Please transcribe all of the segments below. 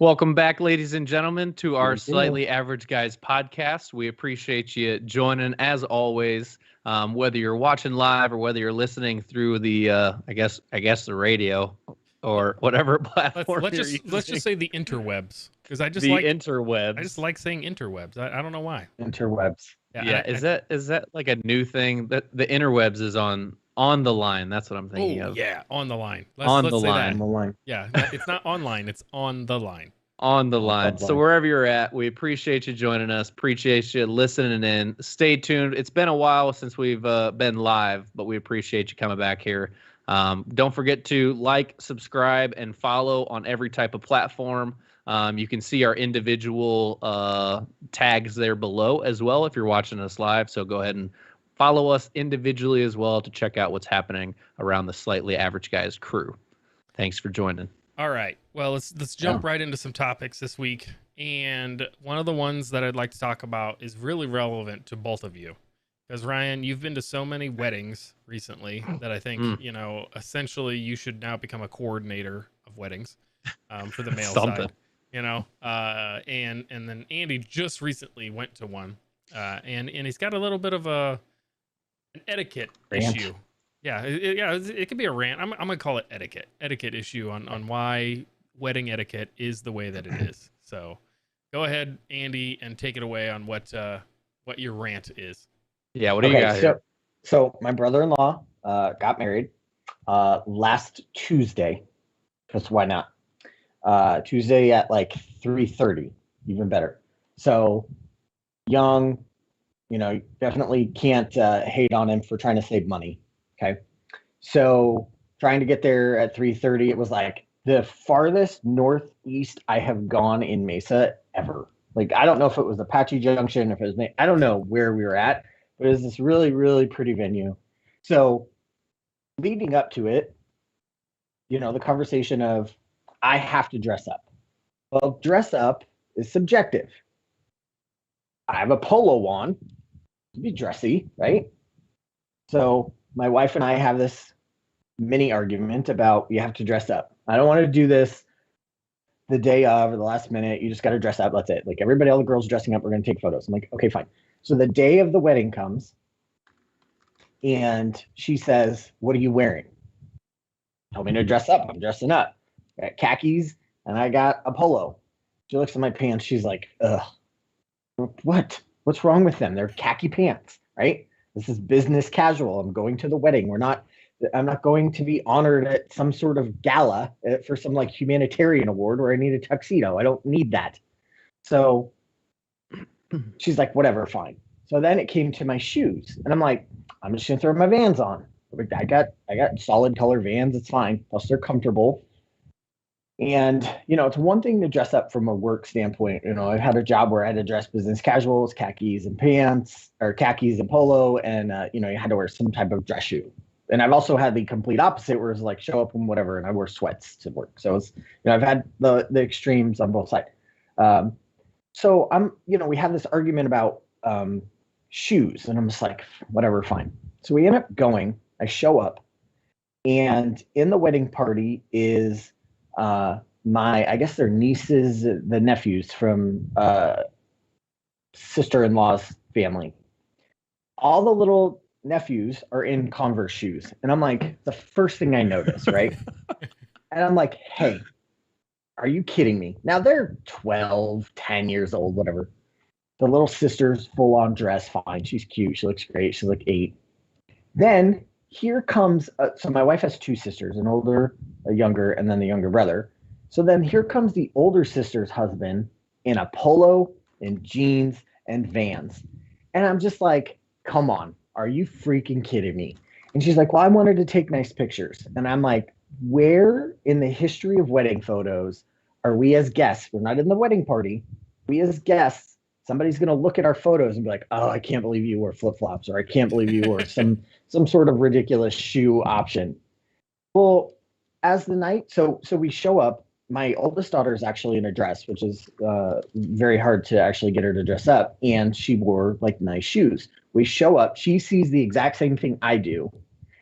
Welcome back, ladies and gentlemen, to our Thank you. Slightly Average Guys podcast. We appreciate you joining, as always. Whether you're watching live or whether you're listening through the, I guess the radio or whatever platform Let's you're just using. say the interwebs, because I just interwebs. like saying interwebs. I don't know why. Interwebs. Yeah, is that like a new thing? That the interwebs is on the line. That's what I'm thinking of. Yeah, on the line. On Let's the say line. On the line. Yeah, it's not online. It's on the line. On the line. the So line. wherever you're at, we appreciate you joining us. Appreciate you listening in. Stay tuned. It's been a while since we've been live, but we appreciate you coming back here. Don't forget to like, subscribe, and follow on every type of platform. You can see our individual tags there below as well if you're watching us live. So go ahead and follow us individually as well to check out what's happening around the Slightly Average Guys crew. Thanks for joining. All right. Well, let's jump right into some topics this week. And one of the ones that I'd like to talk about is really relevant to both of you. Because Ryan, you've been to so many weddings recently that I think, essentially you should now become a coordinator of weddings for the male side. And then Andy just recently went to one. And he's got a little bit of an etiquette issue. Yeah, it could be a rant. I'm gonna call it etiquette issue on why wedding etiquette is the way that it is. So, go ahead, Andy, and take it away on what your rant is. Yeah, what do you got here? So my brother-in-law got married last Tuesday, because why not? Tuesday at like 3:30, even better. So young, definitely can't hate on him for trying to save money. Okay. So trying to get there at 3:30, it was like the farthest northeast I have gone in Mesa ever. Like, I don't know if it was Apache Junction, if it was, I don't know where we were at, but it was this really, really pretty venue. So leading up to it, the conversation of, I have to dress up. Well, dress up is subjective. I have a polo on, to be dressy, right? So my wife and I have this mini argument about you have to dress up. I don't want to do this the day of or the last minute. You just got to dress up. That's it. Like, everybody, all the girls dressing up, we're going to take photos. I'm like, okay, fine. So the day of the wedding comes and she says, what are you wearing? Tell me to dress up. I'm dressing up. I got khakis and I got a polo. She looks at my pants. She's like, ugh, what? What's wrong with them? They're khaki pants, right? This is business casual. I'm going to the wedding. I'm not going to be honored at some sort of gala for some like humanitarian award where I need a tuxedo. I don't need that. So she's like, whatever, fine. So then it came to my shoes and I'm like, I'm just going to throw my Vans on. I got solid color Vans. It's fine. Plus they're comfortable. And, it's one thing to dress up from a work standpoint. I've had a job where I had to dress business casuals, khakis and pants, or khakis and polo. And, you had to wear some type of dress shoe. And I've also had the complete opposite where it's like show up and whatever. And I wear sweats to work. So it's, I've had the extremes on both sides. So we have this argument about shoes and I'm just like, whatever, fine. So we end up going, I show up and in the wedding party is, I guess they're nieces, the nephews from sister-in-law's family. All the little nephews are in Converse shoes. And I'm like, the first thing I notice, right? And I'm like, hey, are you kidding me? Now they're 12, 10 years old, whatever. The little sister's full on dress, fine. She's cute. She looks great. She's like 8. Then here comes, so my wife has 2 sisters, an older, a younger, and then the younger brother. So then here comes the older sister's husband in a polo and jeans and Vans. And I'm just like, come on, are you freaking kidding me? And she's like, well, I wanted to take nice pictures. And I'm like, where in the history of wedding photos are we as guests? We're not in the wedding party. We as guests, somebody's going to look at our photos and be like, oh, I can't believe you wore flip-flops, or I can't believe you wore some sort of ridiculous shoe option. Well, as the night, so we show up. My oldest daughter is actually in a dress, which is very hard to actually get her to dress up. And she wore like nice shoes. We show up. She sees the exact same thing I do.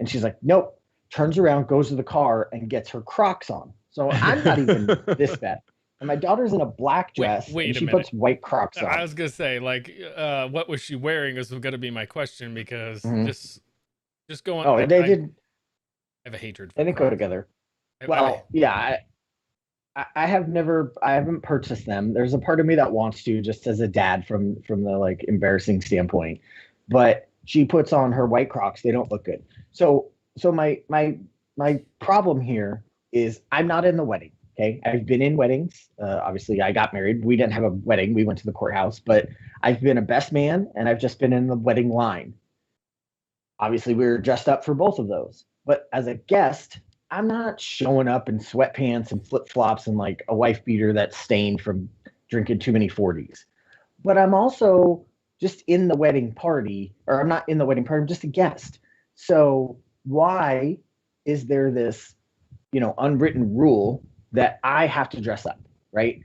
And she's like, nope, turns around, goes to the car and gets her Crocs on. So I'm not even this bad. and my daughter's in a black dress, wait and a she minute. puts white Crocs on. I was gonna say, like, what was she wearing is gonna be my question because Mhm. just going. Oh, they did. I have a hatred for They didn't go Crocs. together. I Well, yeah, I haven't purchased them. There's a part of me that wants to, just as a dad, from the like embarrassing standpoint. But she puts on her white Crocs. They don't look good. So my problem here is I'm not in the wedding. Okay, I've been in weddings. Obviously, I got married. We didn't have a wedding. We went to the courthouse. But I've been a best man, and I've just been in the wedding line. Obviously, we were dressed up for both of those. But as a guest, I'm not showing up in sweatpants and flip flops and like a wife beater that's stained from drinking too many 40s. But I'm also just in the wedding party, or I'm not in the wedding party, I'm just a guest. So why is there this, unwritten rule that I have to dress up, right?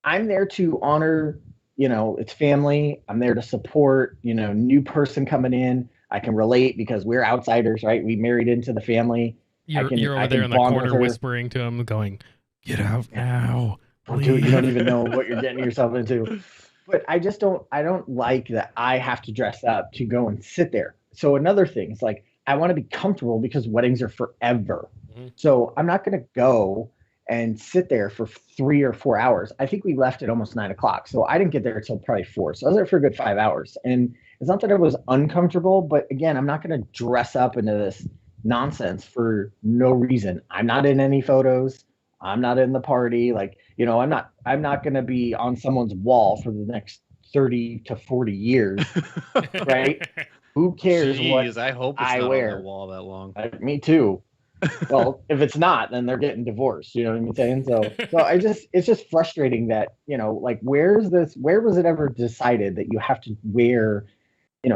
I'm there to honor, it's family. I'm there to support, new person coming in. I can relate because we're outsiders, right? We married into the family. You're over there in the corner whispering to him, going, "Get out now! Don't do it. You don't even know what you're getting yourself into." But I don't like that I have to dress up to go and sit there. So another thing is like I want to be comfortable because weddings are forever. Mm-hmm. So I'm not going to go and sit there for 3 or 4 hours. I think we left at almost 9:00. So I didn't get there until probably 4. So I was there for a good 5 hours. And it's not that it was uncomfortable, but again, I'm not going to dress up into this nonsense for no reason. I'm not in any photos. I'm not in the party. Like, I'm not going to be on someone's wall for the next 30 to 40 years. Right. Who cares? Jeez, I hope it's not wear on the wall that long. Me too. Well, if it's not, then they're getting divorced. You know what I'm saying? So it's just frustrating that, like, where was it ever decided that you have to wear,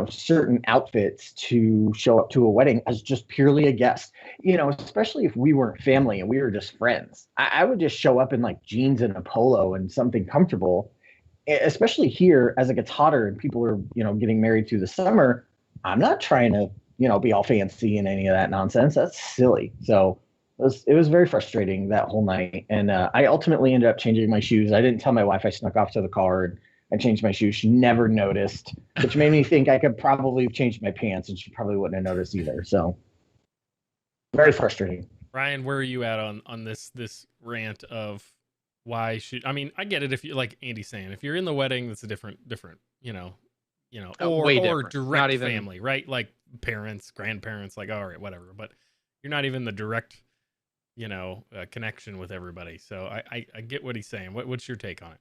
certain outfits to show up to a wedding as just purely a guest, especially if we weren't family and we were just friends. I would just show up in like jeans and a polo and something comfortable, especially here as it gets hotter and people are, getting married through the summer. I'm not trying to, be all fancy and any of that nonsense. That's silly. So it was very frustrating that whole night. And I ultimately ended up changing my shoes. I didn't tell my wife. I snuck off to the car and I changed my shoes. She never noticed, which made me think I could probably have changed my pants and she probably wouldn't have noticed either. So very frustrating. Ryan, where are you at on this rant of why should, I mean, I get it if you, like Andy's saying, if you're in the wedding, that's a different, or direct family, right? Like parents, grandparents, like, all right, whatever. But you're not even the direct, connection with everybody. So I get what he's saying. What's your take on it?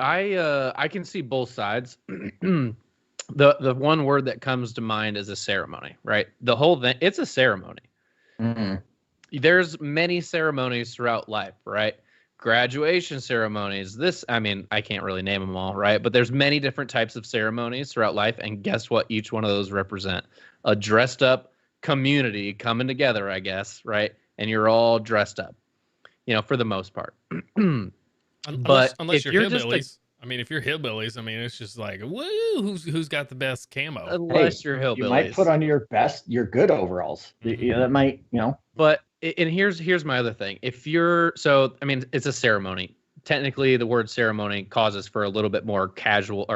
I can see both sides. The one word that comes to mind is a ceremony, right? The whole thing, it's a ceremony. Mm-hmm. There's many ceremonies throughout life, right? Graduation ceremonies. I can't really name them all, right? But there's many different types of ceremonies throughout life. And guess what? Each one of those represent a dressed up community coming together, I guess, right? And you're all dressed up, for the most part. Unless you're hillbillies. If you're hillbillies, it's just like, woo, who's got the best camo? Unless you're hillbillies. You might put on your good overalls. Mm-hmm. That might, But, and here's my other thing. If you're, it's a ceremony. Technically, the word ceremony causes for a little bit more casual,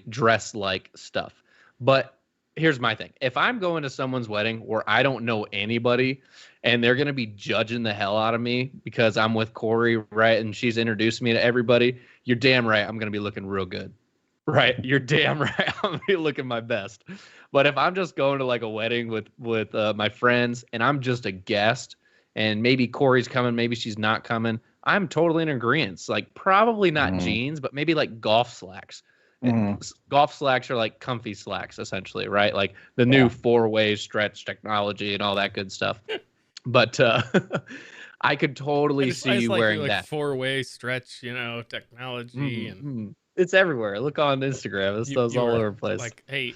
dress-like stuff. But here's my thing. If I'm going to someone's wedding where I don't know anybody and they're going to be judging the hell out of me because I'm with Corey, right? And she's introduced me to everybody. You're damn right. I'm going to be looking real good, right? You're damn right. I'm going to be looking my best. But if I'm just going to like a wedding with my friends and I'm just a guest and maybe Corey's coming, maybe she's not coming, I'm totally in agreement. Like probably not jeans, but maybe like golf slacks. Golf slacks are like comfy slacks, essentially, right? Like the new 4-way stretch technology and all that good stuff. But I could totally see you wearing like that 4-way stretch, technology, and it's everywhere. Look on Instagram; this stuff's all over the place. Like, hey,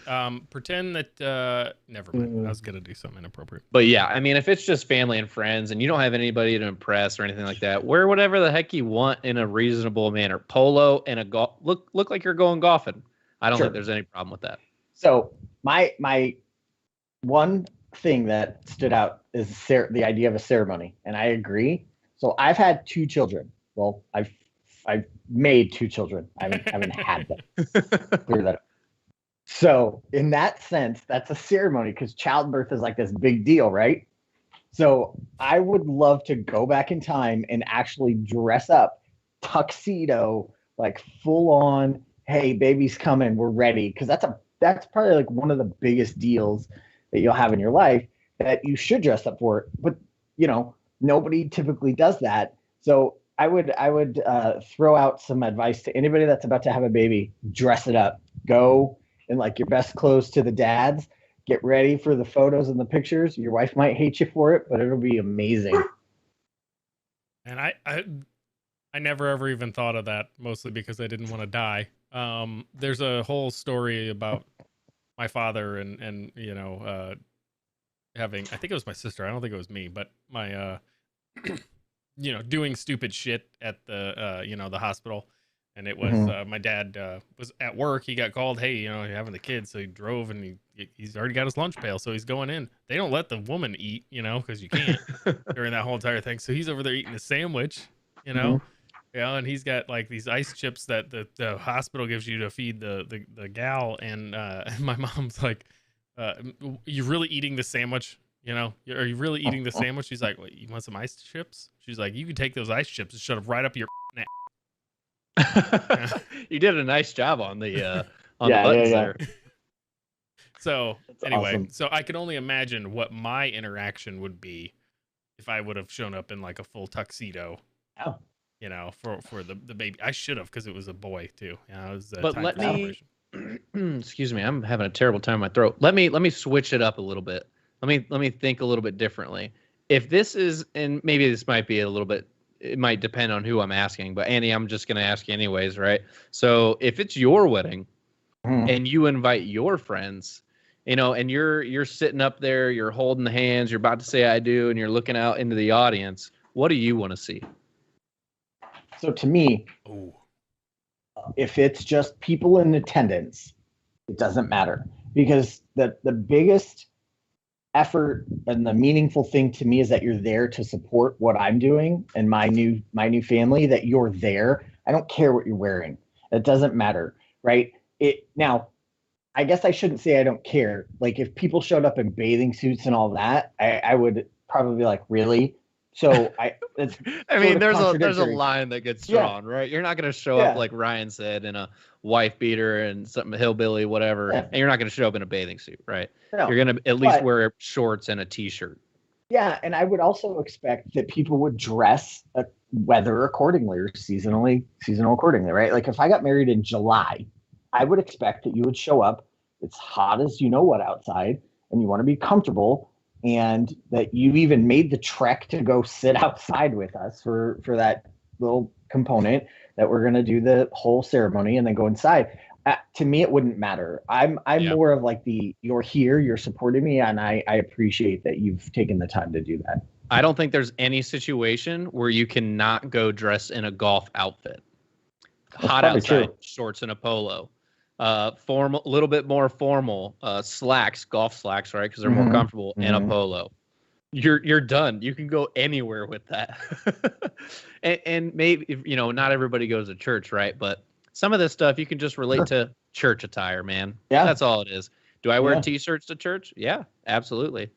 pretend that. Never mind. I was gonna do something inappropriate. But yeah, if it's just family and friends, and you don't have anybody to impress or anything like that, wear whatever the heck you want in a reasonable manner. Polo and a look like you're going golfing. I don't think there's any problem with that. So my one thing that stood out is the idea of a ceremony, and I agree. So I've had 2 children. Well, I've made 2 children. I haven't had them. Clear that up. So in that sense, that's a ceremony because childbirth is like this big deal, right? So I would love to go back in time and actually dress up, tuxedo, like full on. Hey, baby's coming. We're ready. Because that's probably like one of the biggest deals that you'll have in your life that you should dress up for. But nobody typically does that. So I would throw out some advice to anybody that's about to have a baby. Dress it up. Go in like your best clothes to the dads. Get ready for the photos and the pictures. Your wife might hate you for it, but it'll be amazing. And I never ever even thought of that, mostly because I didn't want to die. There's a whole story about my father and having, I think it was my sister. I don't think it was me, but my doing stupid shit at the the hospital. And it was my dad was at work. He got called, hey, you're having the kids. So he drove and he's already got his lunch pail. So he's going in. They don't let the woman eat, because you can't during that whole entire thing. So he's over there eating a sandwich, and he's got like these ice chips that the hospital gives you to feed the gal. And my mom's like, you really eating the sandwich? Are you really eating the sandwich? She's like, you want some ice chips? She's like, you can take those ice chips and shove them right up your ass. You did a nice job on the buttons there. So That's anyway, awesome. so I can only imagine what my interaction would be if I would have shown up in like a full tuxedo. Oh. For the baby. I should have, because it was a boy too. It was but let me excuse me, I'm having a terrible time in my throat. Let me switch it up a little bit. Let me think a little bit differently. If this is, and maybe this might be a little bit, it might depend on who I'm asking, but Andy, I'm just going to ask you anyways, right? So if it's your wedding and you invite your friends, and you're sitting up there, you're holding the hands, you're about to say I do, and you're looking out into the audience, what do you want to see? So to me, if it's just people in attendance, it doesn't matter, because the biggest effort and the meaningful thing to me is that you're there to support what I'm doing and my new family, that you're there. I don't care what you're wearing. It doesn't matter, right? Now, I guess I shouldn't say I don't care. Like if people showed up in bathing suits and all that, I would probably be like, really? So I mean, there's a line that gets drawn, right? You're not going to show up like Ryan said in a wife beater and something hillbilly, whatever, and you're not going to show up in a bathing suit, right? No. You're going to at least wear shorts and a t-shirt. Yeah, and I would also expect that people would dress weather accordingly or seasonal accordingly, right? Like if I got married in July, I would expect that you would show up. It's hot as you know what outside, and you want to be comfortable. And that you even made the trek to go sit outside with us for that little component that we're going to do the whole ceremony and then go inside. To me, it wouldn't matter. I'm more of like you're here, you're supporting me, and I appreciate that you've taken the time to do that. I don't think there's any situation where you cannot go dress in a golf outfit. Hot outside, shorts and a polo. Formal, a little bit more formal, slacks, golf slacks, right? Because they're more comfortable, and a polo. You're done. You can go anywhere with that. and maybe, not everybody goes to church, right? But some of this stuff you can just relate to church attire, man. Yeah. That's all it is. Do I wear t-shirts to church? Yeah, absolutely.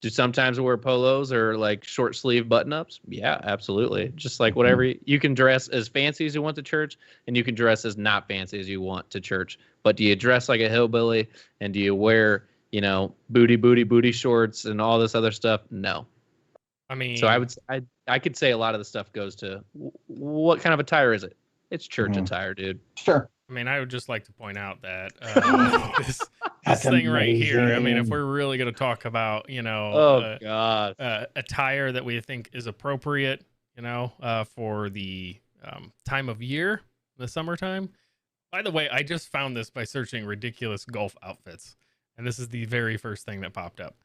Do sometimes wear polos or like short sleeve button ups? Yeah, absolutely. Just like whatever you can dress as fancy as you want to church, and you can dress as not fancy as you want to church. But do you dress like a hillbilly, and do you wear, booty shorts and all this other stuff? No. I mean, so I could say a lot of the stuff goes to what kind of attire is it? It's church attire, dude. Sure. I mean, I would just like to point out that this thing right here. I mean, if we're really going to talk about, attire that we think is appropriate, for the time of year, the summertime. By the way, I just found this by searching ridiculous golf outfits, and this is the very first thing that popped up.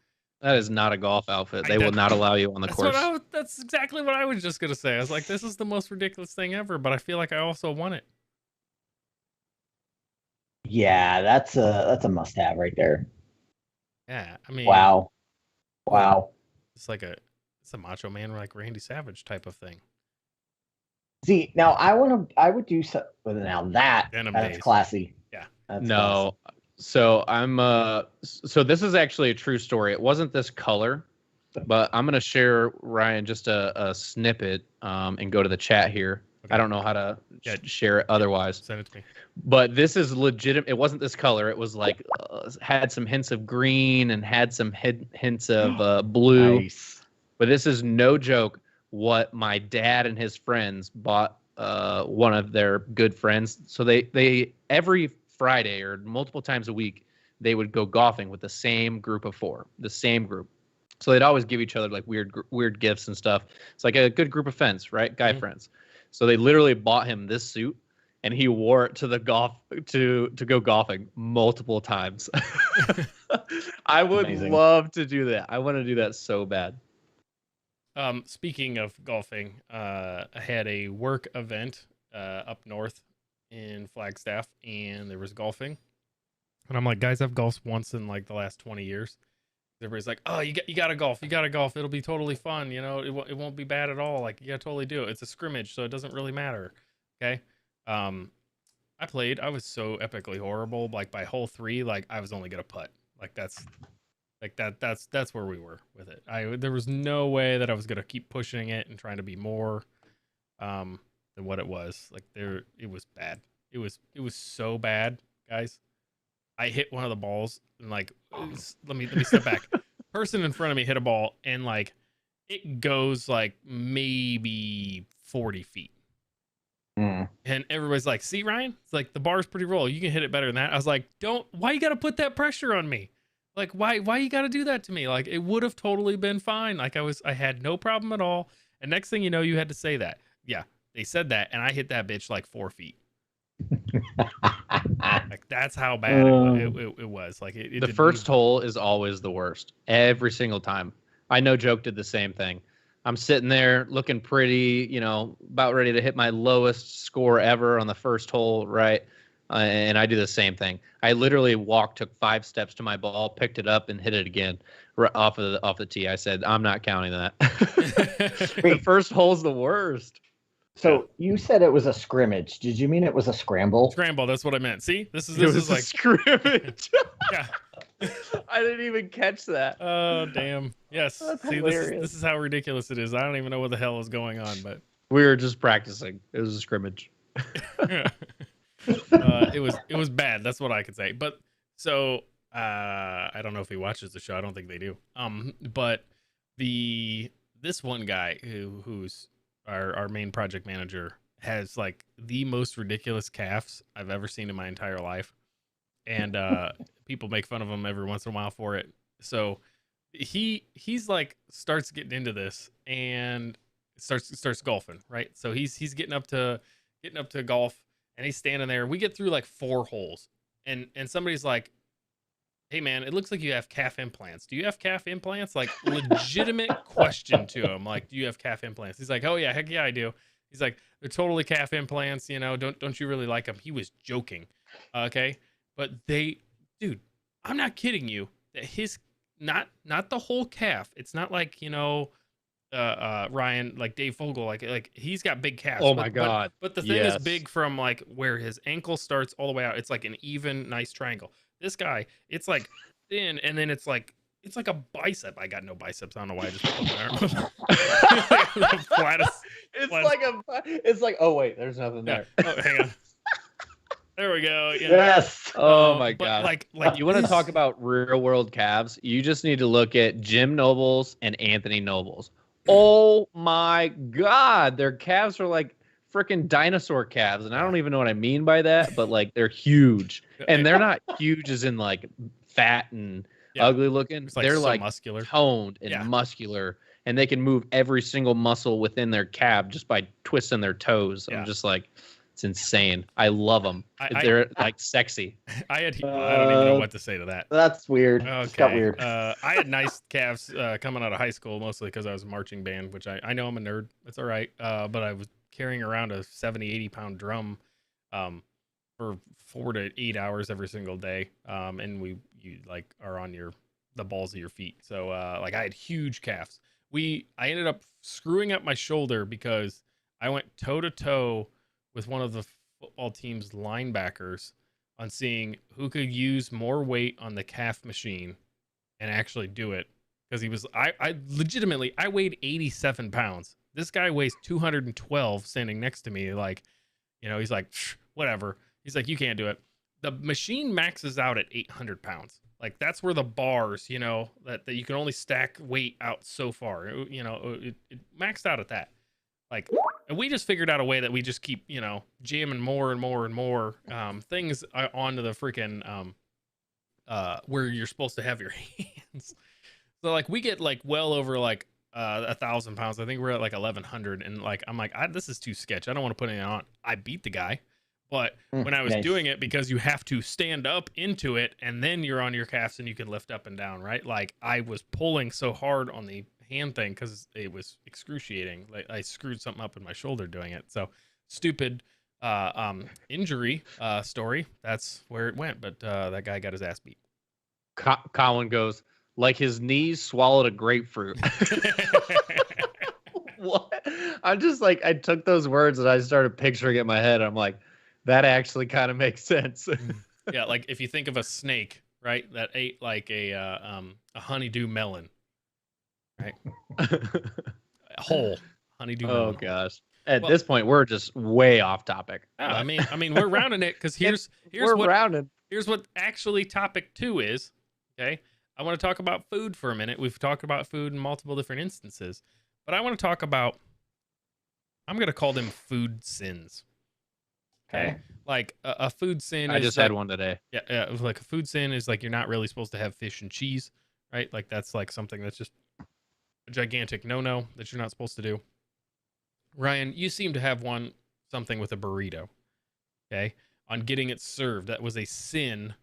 That is not a golf outfit. They will not allow you on the course. That's exactly what I was just going to say. I was like, this is the most ridiculous thing ever, but I feel like I also want it. Yeah, that's a must-have right there. Yeah, I mean, wow. It's a Macho Man like Randy Savage type of thing. See, now I would do so. Well, now that's Denim days. classy. Yeah. That's No. So I'm so this is actually a true story. It wasn't this color, but I'm gonna share, Ryan, just a snippet and go to the chat here. Okay. I don't know how to share it otherwise. Send it to me. But this is legit. It wasn't this color. It was like had some hints of green and had some hints of blue. Nice. But this is no joke. What my dad and his friends bought one of their good friends. So they every Friday or multiple times a week they would go golfing with the same group of four, the same group. So they'd always give each other like weird gifts and stuff. It's like a good group of friends, right? Guy friends. So they literally bought him this suit, and he wore it to the to go golfing multiple times. I would Amazing. love to do that. I want to do that so bad. Speaking of golfing, I had a work event up north in Flagstaff, and there was golfing. And I'm like, guys, I've golfed once in like the last 20 years. Everybody's like, oh, you got to golf. You got to golf. It'll be totally fun. You know, it won't be bad at all. Like, you got to totally do it. It's a scrimmage, so it doesn't really matter. Okay. I played. I was so epically horrible. Like by hole 3, like I was only gonna putt. Like that's where we were with it. There was no way that I was gonna keep pushing it and trying to be more than what it was. Like it was bad. It was so bad, guys. I hit one of the balls and like let me step back. Person in front of me hit a ball and like it goes like maybe 40 feet. And everybody's like, see, Ryan, it's like the bar's pretty roll. You can hit it better than that. I was like, why you got to put that pressure on me? Like, why you got to do that to me? Like, it would have totally been fine. Like, I had no problem at all. And next thing you know, you had to say that. Yeah, they said that. And I hit that bitch like 4 feet. Like, that's how bad it was. Like, the first hole is always the worst. Every single time. I know Joke did the same thing. I'm sitting there looking pretty, you know, about ready to hit my lowest score ever on the first hole, right? And I do the same thing. I literally took 5 steps to my ball, picked it up, and hit it again off the tee. I said, I'm not counting that. The first hole's the worst. So you said it was a scrimmage. Did you mean it was a scramble? Scramble. That's what I meant. See, this It was is like scrimmage. yeah. I didn't even catch that. Oh damn! Yes. That's See, hilarious. this is how ridiculous it is. I don't even know what the hell is going on, but We were just practicing. It was a scrimmage. it was bad. That's what I could say. But so I don't know if he watches the show. I don't think they do. But this one guy who's our main project manager has like the most ridiculous calves I've ever seen in my entire life, and people make fun of him every once in a while for it. So he's like starts getting into this and starts golfing, right? So he's getting up to golf, and he's standing there. We get through like 4 holes, and somebody's like, hey man, it looks like you have calf implants. Do you have calf implants? Like, legitimate question to him. Like, do you have calf implants? He's like, oh yeah, heck yeah, I do. He's like, they're totally calf implants, you know, don't you really like them? He was joking. Okay. But dude, I'm not kidding you, that his not the whole calf. It's not like, you know, Ryan, like Dave Fogel, like he's got big calves. Oh my God. But the thing is big from like where his ankle starts all the way out. It's like an even, nice triangle. This guy, it's like thin, and then it's like a bicep. I got no biceps. I don't know why I just put my arm. It's like, oh wait, there's nothing there. Yeah. Oh, hang on. There we go. Yeah. Yes. Oh my But God. like You want to talk about real world calves? You just need to look at Jim Nobles and Anthony Nobles. Oh my God, their calves are like freaking dinosaur calves, and I don't even know what I mean by that, but like they're huge, and they're not huge as in like fat and ugly looking. It's like They're so like muscular, toned and muscular, and they can move every single muscle within their calf just by twisting their toes. I'm just like, it's insane. I love them. They're like sexy. I don't even know what to say to that. That's weird. Okay. It's got weird. I had nice calves coming out of high school, mostly because I was a marching band, which I know I'm a nerd. That's all right. But I was carrying around a 70, 80-pound drum for 4 to 8 hours every single day. And you like are on the balls of your feet. So like I had huge calves. I ended up screwing up my shoulder because I went toe to toe with one of the football team's linebackers on seeing who could use more weight on the calf machine and actually do it. Because I legitimately, I weighed 87 pounds. This guy weighs 212 standing next to me. Like, he's like, whatever. He's like, you can't do it. The machine maxes out at 800 pounds. Like, that's where the bars, that you can only stack weight out so far. It maxed out at that. Like, and we just figured out a way that we just keep, jamming more and more and more things onto the freaking where you're supposed to have your hands. So like we get like well over like 1,000 pounds. I think we're at like 1,100, and like I'm like, this is too sketch. I don't want to put anything on. I beat the guy, but when I was doing it, because you have to stand up into it and then you're on your calves and you can lift up and down, right? Like I was pulling so hard on the hand thing because it was excruciating. Like I screwed something up in my shoulder doing it. So stupid injury story. That's where it went. But that guy got his ass beat. Colin goes, like his knees swallowed a grapefruit. What? I'm just like, I took those words and I started picturing it in my head. I'm like, that actually kind of makes sense. Yeah, like if you think of a snake, right, that ate like a honeydew melon, right? A whole honeydew melon. Oh gosh. At this point, we're just way off topic. Oh, I mean, we're rounding it because here's what actually topic 2 is. Okay. I want to talk about food for a minute. We've talked about food in multiple different instances, but I want to talk about, I'm going to call them food sins. Okay. Like a food sin. I just had one today. Yeah. Like a food sin is like, you're not really supposed to have fish and cheese, right? Like that's like something that's just a gigantic no-no that you're not supposed to do. Ryan, you seem to have something with a burrito. Okay. On getting it served. That was a sin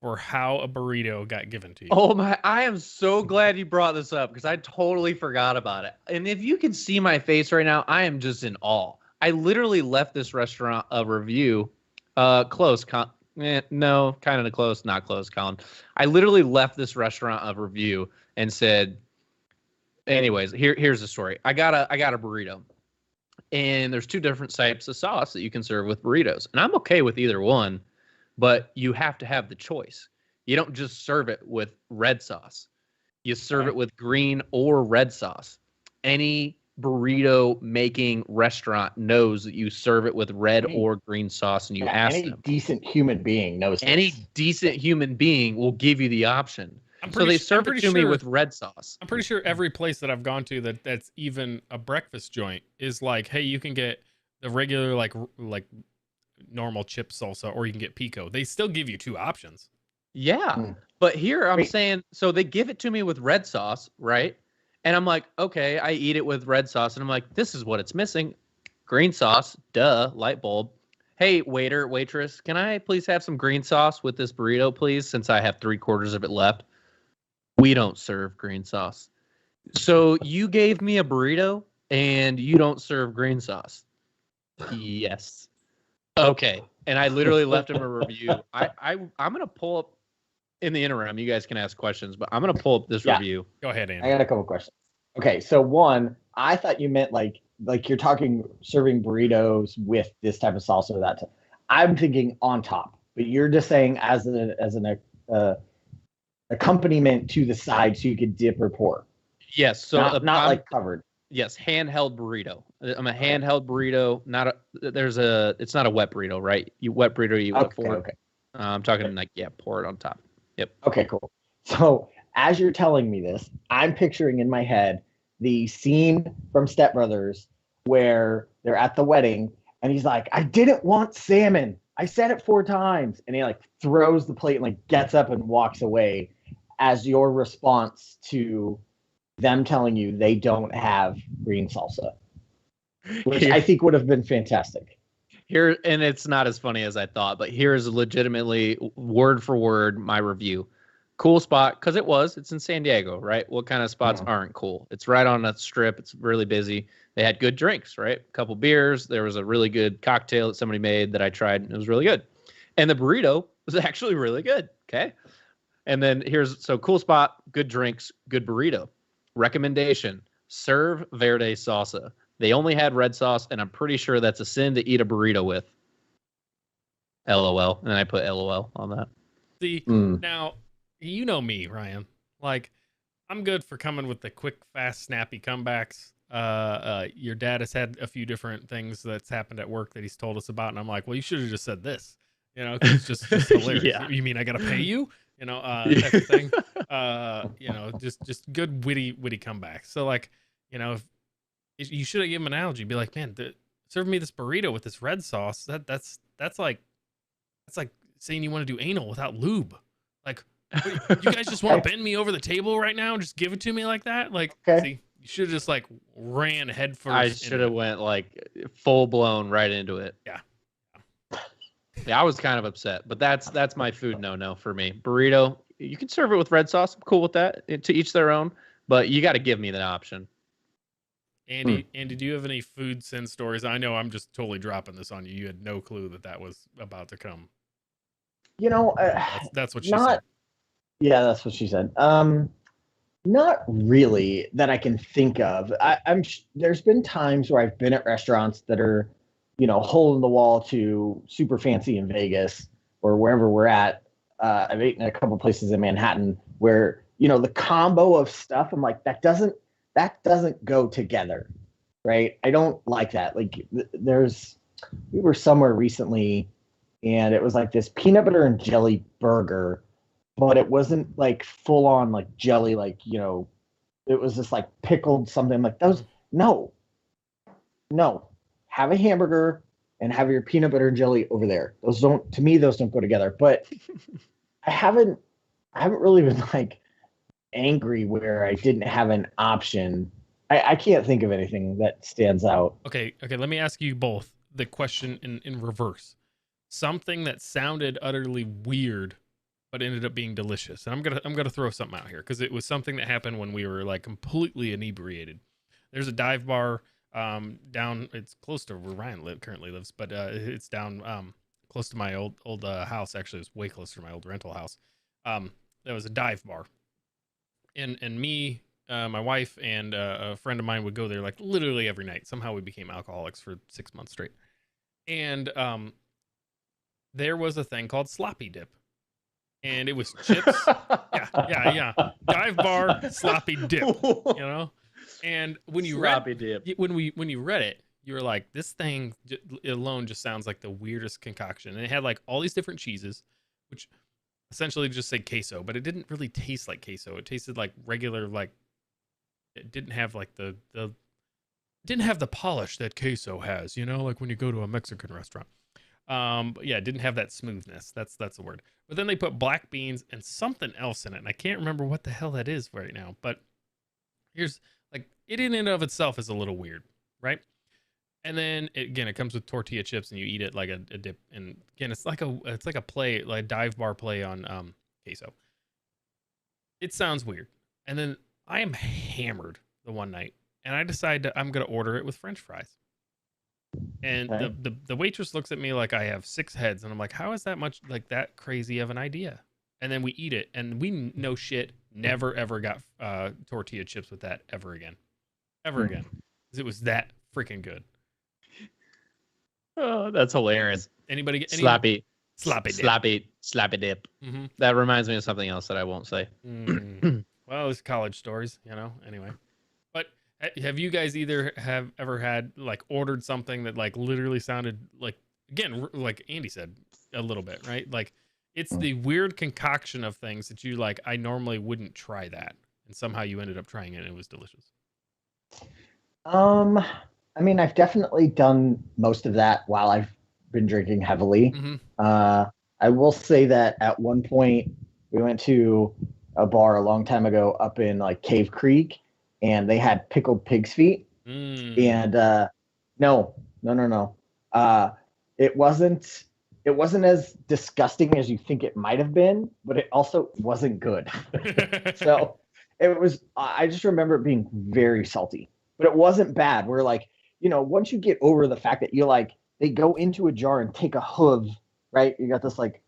for how a burrito got given to you. Oh my, I am so glad you brought this up because I totally forgot about it. And if you can see my face right now, I am just in awe. I literally left this restaurant a review, close, no, kind of close, not close, Colin. I literally left this restaurant a review and said, anyways, here's the story. I got a burrito. And there's 2 different types of sauce that you can serve with burritos. And I'm okay with either one, but you have to have the choice. You don't just serve it with red sauce. You serve it with green or red sauce. Any burrito making restaurant knows that you serve it with red or green sauce, and you ask them. Any decent human being knows this. Any decent human being will give you the option. So they serve it to me with red sauce. I'm pretty sure every place that I've gone to that's even a breakfast joint is like, hey, you can get the regular like normal chip salsa, or you can get pico. They still give you 2 options. Yeah, but here I'm saying, so they give it to me with red sauce, right? And I'm like, okay, I eat it with red sauce, and I'm like, this is what it's missing. Green sauce, duh, light bulb. Hey, waiter, waitress, can I please have some green sauce with this burrito, please, since I have 3/4 of it left? We don't serve green sauce. So you gave me a burrito and you don't serve green sauce? Yes. Okay. And I literally left him a review. I'm going to pull up in the interim. You guys can ask questions, but I'm going to pull up this review. Go ahead, Andy. I got a couple questions. Okay. So one, I thought you meant like you're talking serving burritos with this type of salsa or that. I'm thinking on top, but you're just saying as an accompaniment to the side so you could dip or pour. Yes. So not like covered. Yes, handheld burrito. I'm a handheld burrito. It's not a wet burrito, right? Wet burrito, you wet for. Okay. I'm talking like pour it on top. Yep. Okay, cool. So as you're telling me this, I'm picturing in my head the scene from Step Brothers where they're at the wedding and he's like, I didn't want salmon. I said it 4 times. And he like throws the plate and like gets up and walks away as your response to them telling you they don't have green salsa, which I think would have been fantastic. Here, and it's not as funny as I thought, but here's legitimately word for word my review. Cool spot, because it's in San Diego, right? What kind of spots aren't cool? It's right on a strip. It's really busy. They had good drinks, right? A couple beers. There was a really good cocktail that somebody made that I tried, and it was really good. And the burrito was actually really good, okay? And then cool spot, good drinks, good burrito. Recommendation, serve verde salsa. They only had red sauce, and I'm pretty sure that's a sin to eat a burrito with. LOL. And I put LOL on that. See, now, you know me, Ryan. Like, I'm good for coming with the quick, fast, snappy comebacks. Your dad has had a few different things that's happened at work that he's told us about, and I'm like, well, you should have just said this, 'cause it's just hilarious. Yeah. You mean I gotta pay you, type of thing. Just good witty comebacks. So like, if you should have given him an analogy, be like, man, serve me this burrito with this red sauce. That's like saying you want to do anal without lube. Like, you guys just want to bend me over the table right now and just give it to me like that? Like, see, you should have just like ran head first. I should have went like full blown right into it. Yeah. Yeah, I was kind of upset, but that's my food no for me. Burrito, you can serve it with red sauce. I'm cool with that. To each their own, but you got to give me that option. Andy, do you have any food sin stories? I know I'm just totally dropping this on you. You had no clue that was about to come. That's what she said. Yeah, that's what she said. Not really that I can think of. There's been times where I've been at restaurants that are, hole in the wall to super fancy in Vegas or wherever we're at. I've eaten at a couple places in Manhattan where, the combo of stuff, I'm like, that doesn't go together, right? I don't like that. Like we were somewhere recently and it was like this peanut butter and jelly burger, but it wasn't like full on like jelly, like, it was just like pickled something like those. No, have a hamburger and have your peanut butter and jelly over there. Those don't go together, but I haven't really been like angry where I didn't have an option. I can't think of anything that stands out. Okay. Let me ask you both the question in reverse. Something that sounded utterly weird, but ended up being delicious. And I'm gonna throw something out here because it was something that happened when we were like completely inebriated. There's a dive bar down. It's close to where Ryan currently lives, but it's down close to my old house. Actually, it's way closer to my old rental house. There was a dive bar, and me, my wife, and a friend of mine would go there like literally every night. Somehow we became alcoholics for 6 months straight. And there was a thing called sloppy dip, and it was chips. Yeah. Dive bar sloppy dip. And when you when you read it, you were like, this thing alone just sounds like the weirdest concoction. And it had like all these different cheeses, which essentially just say queso, but it didn't really taste like queso. It tasted like regular, like it didn't have like the didn't have the polish that queso has, like when you go to a Mexican restaurant. But yeah, it didn't have that smoothness. That's the word. But then they put black beans and something else in it, and I can't remember what the hell that is right now. But here's like it in and of itself is a little weird, right? And then it comes with tortilla chips, and you eat it like a dip. And again, it's like a play, like a dive bar play on queso. It sounds weird. And then I am hammered the one night, and I decide I'm gonna order it with French fries. And the waitress looks at me like I have 6 heads, and I'm like, how is that much like that crazy of an idea? And then we eat it, and we no shit never ever got tortilla chips with that ever again, because it was that freaking good. Oh, that's hilarious. Anybody get sloppy dip? Mm-hmm. That reminds me of something else that I won't say. Well, it's college stories, anyway. But have you guys either have ever had like ordered something that like literally sounded like, again, like Andy said a little bit, right? Like it's the weird concoction of things that you like, I normally wouldn't try that. And somehow you ended up trying it and it was delicious. I mean, I've definitely done most of that while I've been drinking heavily. Mm-hmm. I will say that at one point we went to a bar a long time ago up in like Cave Creek, and they had pickled pig's feet. And no. It wasn't as disgusting as you think it might have been, but it also wasn't good. So it was, I just remember it being very salty, but it wasn't bad. We're like, once you get over the fact that you like, they go into a jar and take a hoof, right? You got this like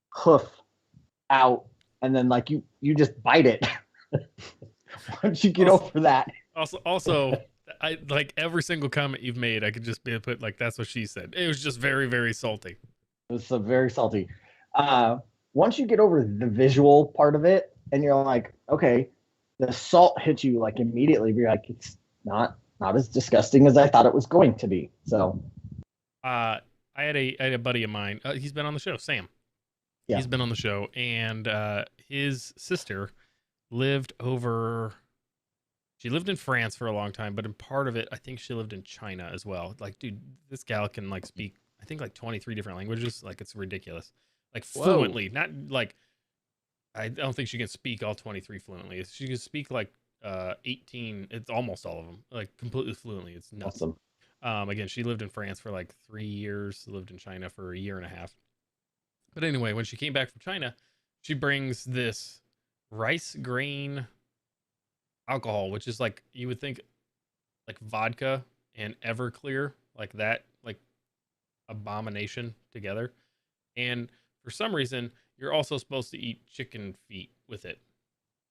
hoof out, and then like you just bite it. Once you get over that. Also, I like every single comment you've made. I could just be put like that's what she said. It was just very, very salty. It's very salty. Once you get over the visual part of it, and you're like, okay, the salt hits you like immediately. You're like, it's not as disgusting as I thought it was going to be. So, I had a buddy of mine. He's been on the show, Sam. Yeah. He's been on the show, and his sister lived over. She lived in France for a long time, but in part of it, I think she lived in China as well. Like, dude, this gal can like speak, I think like 23 different languages. Like, it's ridiculous. Like fluently, not like, I don't think she can speak all 23 fluently. She can speak like 18. It's almost all of them, like completely fluently. It's nuts. awesome. Again, she lived in France for like 3 years. Lived in China for a year and a half. But anyway, when she came back from China, she brings this rice grain alcohol, which is like, you would think like vodka and Everclear, like that, like abomination together. And for some reason, you're also supposed to eat chicken feet with it.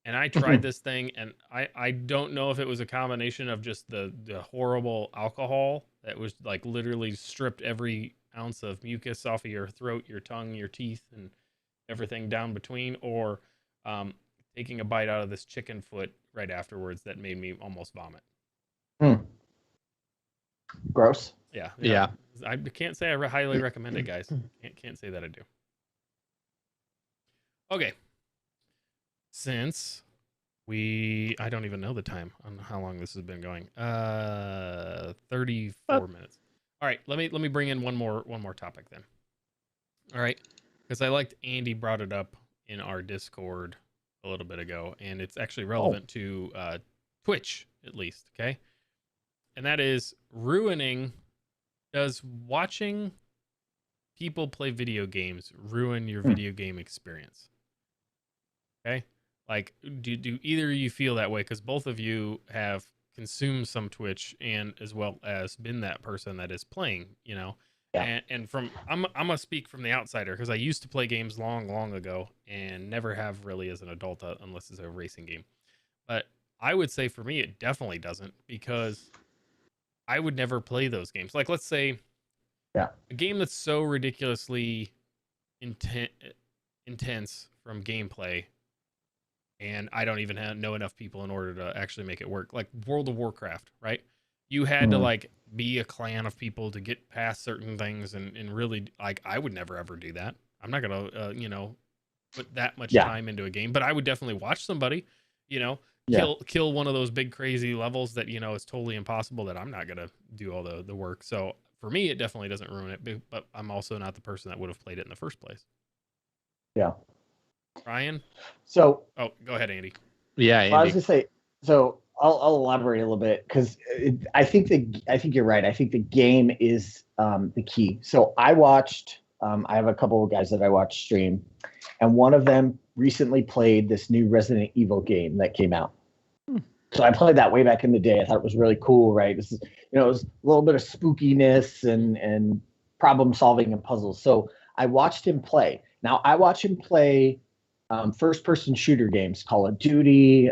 And I tried this thing, and I don't know if it was a combination of just the horrible alcohol that was like literally stripped every ounce of mucus off of your throat, your tongue, your teeth, and everything down between, or taking a bite out of this chicken foot right afterwards that made me almost vomit. Gross. Yeah. I can't say I highly recommend it, guys. Can't say that I do. Okay. Since I don't even know the time on how long this has been going. 34 minutes. All right, let me bring in one more topic then. All right, because I liked Andy brought it up in our Discord a little bit ago, and it's actually relevant to Twitch at least. Okay, and that is does watching people play video games ruin your video game experience? Okay, like do either of you feel that way? Because both of you have consumed some Twitch and as well as been that person that is playing, you know. Yeah. And from I'm gonna speak from the outsider because I used to play games long ago and never have really as an adult unless it's a racing game. But I would say for me it definitely doesn't, because I would never play those games. Like, let's say a game that's so ridiculously intense from gameplay, and I don't even know enough people in order to actually make it work. Like World of Warcraft, right? You had to like be a clan of people to get past certain things, and really, like, I would never ever do that. I'm not gonna put that much time into a game, but I would definitely watch somebody, kill one of those big crazy levels that it's totally impossible, that I'm not gonna do all the work. So for me, it definitely doesn't ruin it, but I'm also not the person that would have played it in the first place. Yeah. Ryan? So, go ahead, Andy. Yeah, Andy. I was gonna say, so I'll elaborate a little bit, because I think you're right. I think the game is the key. So I watched. I have a couple of guys that I watch stream, and one of them recently played this new Resident Evil game that came out. So I played that way back in the day. I thought it was really cool, right? This is, it was a little bit of spookiness and problem solving and puzzles. So I watched him play. Now I watch him play first-person shooter games, Call of Duty,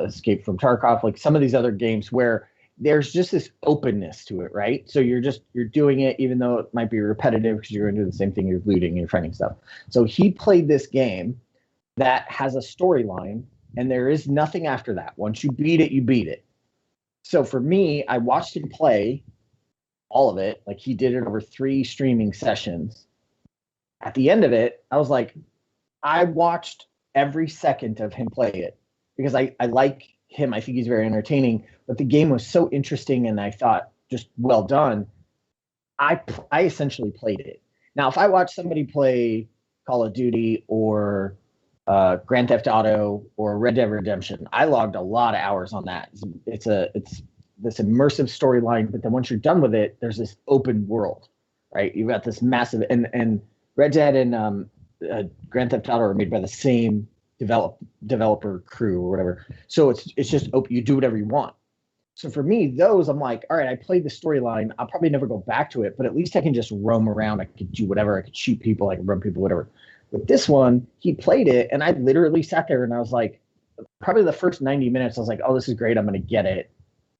Escape from Tarkov, like some of these other games where there's just this openness to it, right? So you're doing it even though it might be repetitive because you're going to do the same thing, you're looting, you're finding stuff. So he played this game that has a storyline, and there is nothing after that. Once you beat it, you beat it. So for me, I watched him play all of it. Like, he did it over 3 streaming sessions. At the end of it, I was like, I watched every second of him play it because I like him. I think he's very entertaining, but the game was so interesting, and I thought, just well done. I essentially played it. Now, if I watch somebody play Call of Duty or Grand Theft Auto or Red Dead Redemption, I logged a lot of hours on that. It's this immersive storyline, but then once you're done with it, there's this open world, right? You've got this massive, and Red Dead and Grand Theft Auto are made by the same developer crew or whatever. So it's just open. You do whatever you want. So for me, those, I'm like, all right, I played the storyline. I'll probably never go back to it, but at least I can just roam around. I could do whatever. I could shoot people. I could run people, whatever. With this one, he played it, and I literally sat there and I was like, probably the first 90 minutes, I was like, oh, this is great. I'm going to get it.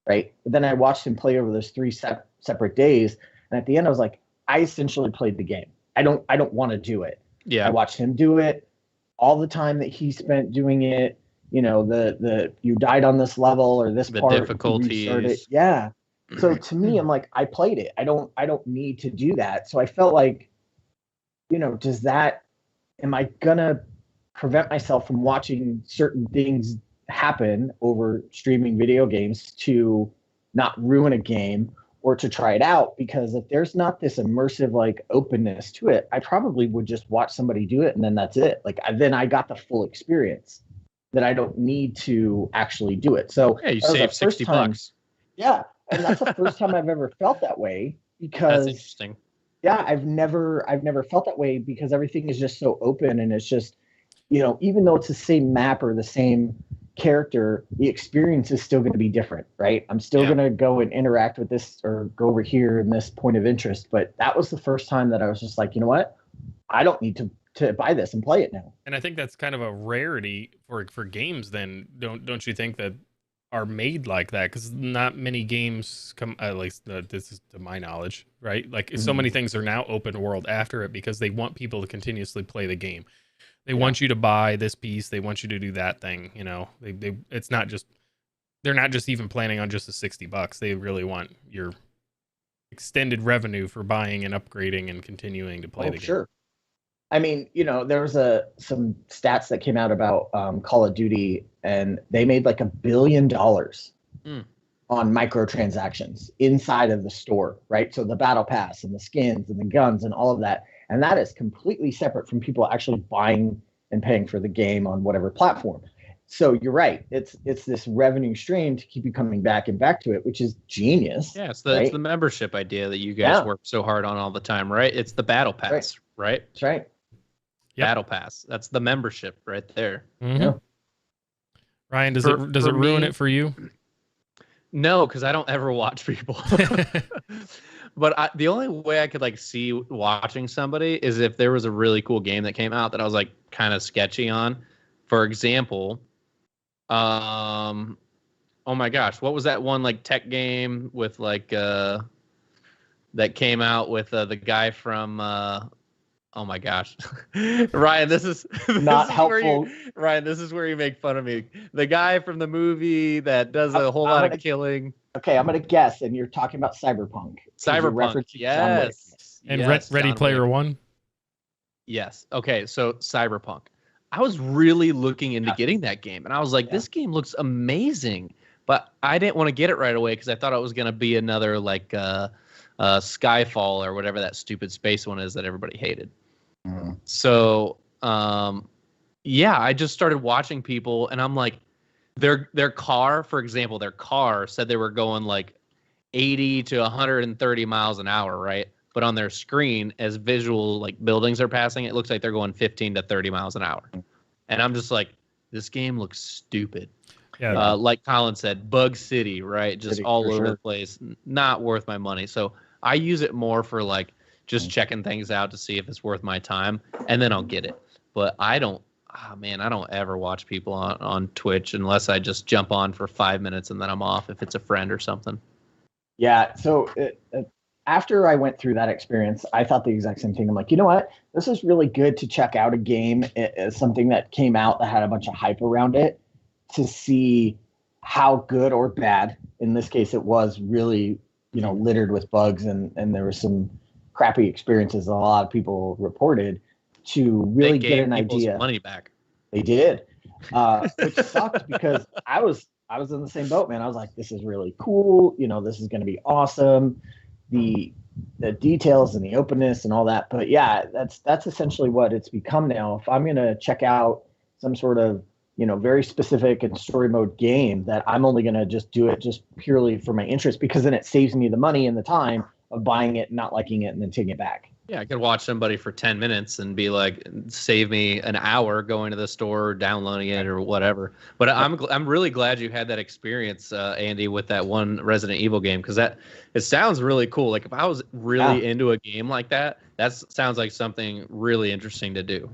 right? But then I watched him play over those three separate days, and at the end, I was like, I essentially played the game. I don't want to do it. Yeah. I watched him do it. All the time that he spent doing it, the you died on this level or this The part, difficulties. yeah. So to me, I'm like, I played it. I don't need to do that. So I felt like, am I gonna prevent myself from watching certain things happen over streaming video games to not ruin a game or to try it out? Because if there's not this immersive like openness to it, I probably would just watch somebody do it and then that's it. Like then I got the full experience that I don't need to actually do it. So yeah, you save $60. Yeah, and that's the first time I've ever felt that way because That's interesting. Yeah, I've never felt that way because everything is just so open and it's just, even though it's the same map or the same character, the experience is still going to be different, right? I'm still going to go and interact with this or go over here in this point of interest. But that was the first time that I was just like, you know what? I don't need to buy this and play it now. And I think that's kind of a rarity for games then, don't you think, that are made like that? Because not many games come, at least this is to my knowledge, right? Like so many things are now open world after it because they want people to continuously play the game. They want you to buy this piece. They want you to do that thing. It's not just, they're not just even planning on just the $60. They really want your extended revenue for buying and upgrading and continuing to play the game. Sure. I mean, there was some stats that came out about Call of Duty, and they made like $1 billion on microtransactions inside of the store, right? So the battle pass and the skins and the guns and all of that. And that is completely separate from people actually buying and paying for the game on whatever platform. So you're right. It's this revenue stream to keep you coming back and back to it, which is genius. Yeah, it's the membership idea that you guys work so hard on all the time, right? It's the battle pass, right? That's right. Yep. Battle pass. That's the membership right there. Mm-hmm. Yeah. Ryan, does it ruin it for you? No, because I don't ever watch people. But the only way I could like see watching somebody is if there was a really cool game that came out that I was like kind of sketchy on. For example, oh my gosh, what was that one like tech game with like that came out with the guy from oh my gosh, Ryan, this is not helpful. Ryan, this is where you make fun of me. The guy from the movie that does a whole lot of killing. Okay, I'm gonna guess, and you're talking about Cyberpunk. Cyberpunk, yes. And yes, Ready Player One. Yes. Okay, so Cyberpunk. I was really looking into getting that game, and I was like, this game looks amazing, but I didn't want to get it right away because I thought it was gonna be another like Skyfall or whatever that stupid space one is that everybody hated. So, I just started watching people, and I'm like, their car, for example, said they were going like 80 to 130 miles an hour, right? But on their screen, as visual like buildings are passing, it looks like they're going 15 to 30 miles an hour. And I'm just like, this game looks stupid. Yeah. Like Colin said, Bug City, right? Just all over the place. Not worth my money. So I use it more for like just checking things out to see if it's worth my time, and then I'll get it. But I don't ever watch people on Twitch unless I just jump on for 5 minutes and then I'm off if it's a friend or something. Yeah. So after I went through that experience, I thought the exact same thing. I'm like, you know what? This is really good to check out a game, something that came out that had a bunch of hype around it, to see how good or bad, in this case, it was really, littered with bugs and there were some crappy experiences a lot of people reported, to really get an idea. Money back. They did, which sucked because I was in the same boat, man. I was like, this is really cool. This is going to be awesome. The details and the openness and all that. But yeah, that's essentially what it's become now. If I'm going to check out some sort of, very specific and story mode game, that I'm only going to just do it just purely for my interest, because then it saves me the money and the time of buying it, not liking it, and then taking it back. Yeah, I could watch somebody for 10 minutes and be like, save me an hour going to the store, downloading it, or whatever. But I'm really glad you had that experience, Andy, with that one Resident Evil game, because it sounds really cool. Like if I was really into a game like that sounds like something really interesting to do.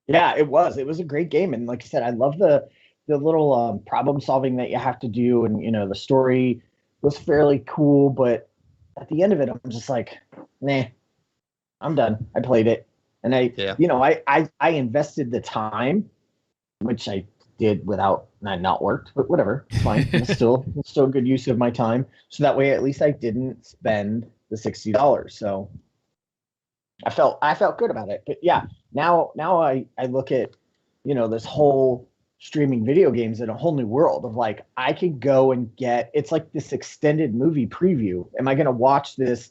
Yeah, it was a great game, and like I said, I love the the little problem solving that you have to do, and the story was fairly cool, but at the end of it, I'm just like, nah, I'm done. I played it, and I invested the time, which I did without not worked, but whatever, it's fine. It's still a good use of my time. So that way, at least I didn't spend the $60. So I felt good about it. But yeah, now I look at this whole streaming video games in a whole new world of like, I could go and get, it's like this extended movie preview. Am I going to watch this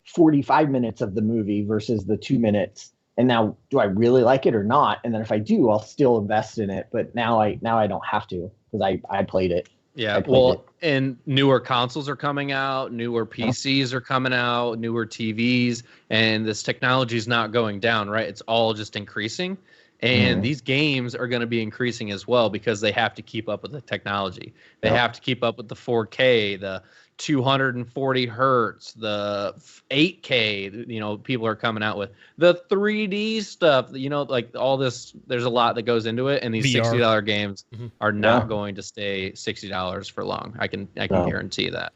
45 minutes of the movie versus the 2 minutes? And now, do I really like it or not? And then if I do, I'll still invest in it. But now I don't have to, because I played it. Yeah, well, and newer consoles are coming out, newer PCs are coming out, newer TVs, and this technology is not going down, right? It's all just increasing. And these games are going to be increasing as well, because they have to keep up with the technology. They have to keep up with the 4K, the 240 hertz, the 8K, people are coming out with the 3D stuff, like all this. There's a lot that goes into it, and these VR. $60 games are not going to stay $60 for long. I can guarantee that.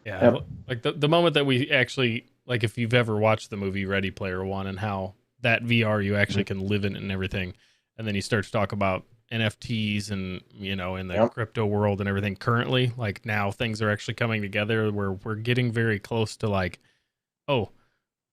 Yeah. Like the moment that we actually, like, if you've ever watched the movie Ready Player One and how that VR you actually can live in it and everything, and then you start to talk about NFTs and in the crypto world and everything currently, like now things are actually coming together where we're getting very close to like, oh,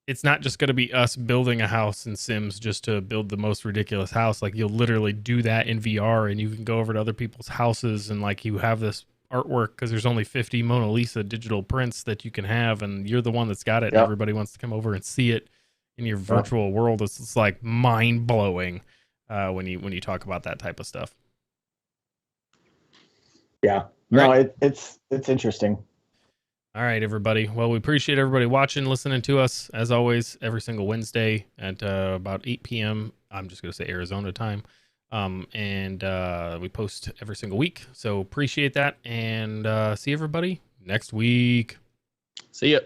it's not just going to be us building a house in Sims just to build the most ridiculous house. Like, you'll literally do that in VR, and you can go over to other people's houses, and like, you have this artwork because there's only 50 Mona Lisa digital prints that you can have, and you're the one that's got it. And everybody wants to come over and see it in your virtual world. It's like mind blowing when you talk about that type of stuff. Yeah, no, it's interesting. All right, everybody. Well, we appreciate everybody watching, listening to us as always every single Wednesday at about 8 p.m. I'm just gonna say Arizona time, and we post every single week. So appreciate that, and see everybody next week. See ya.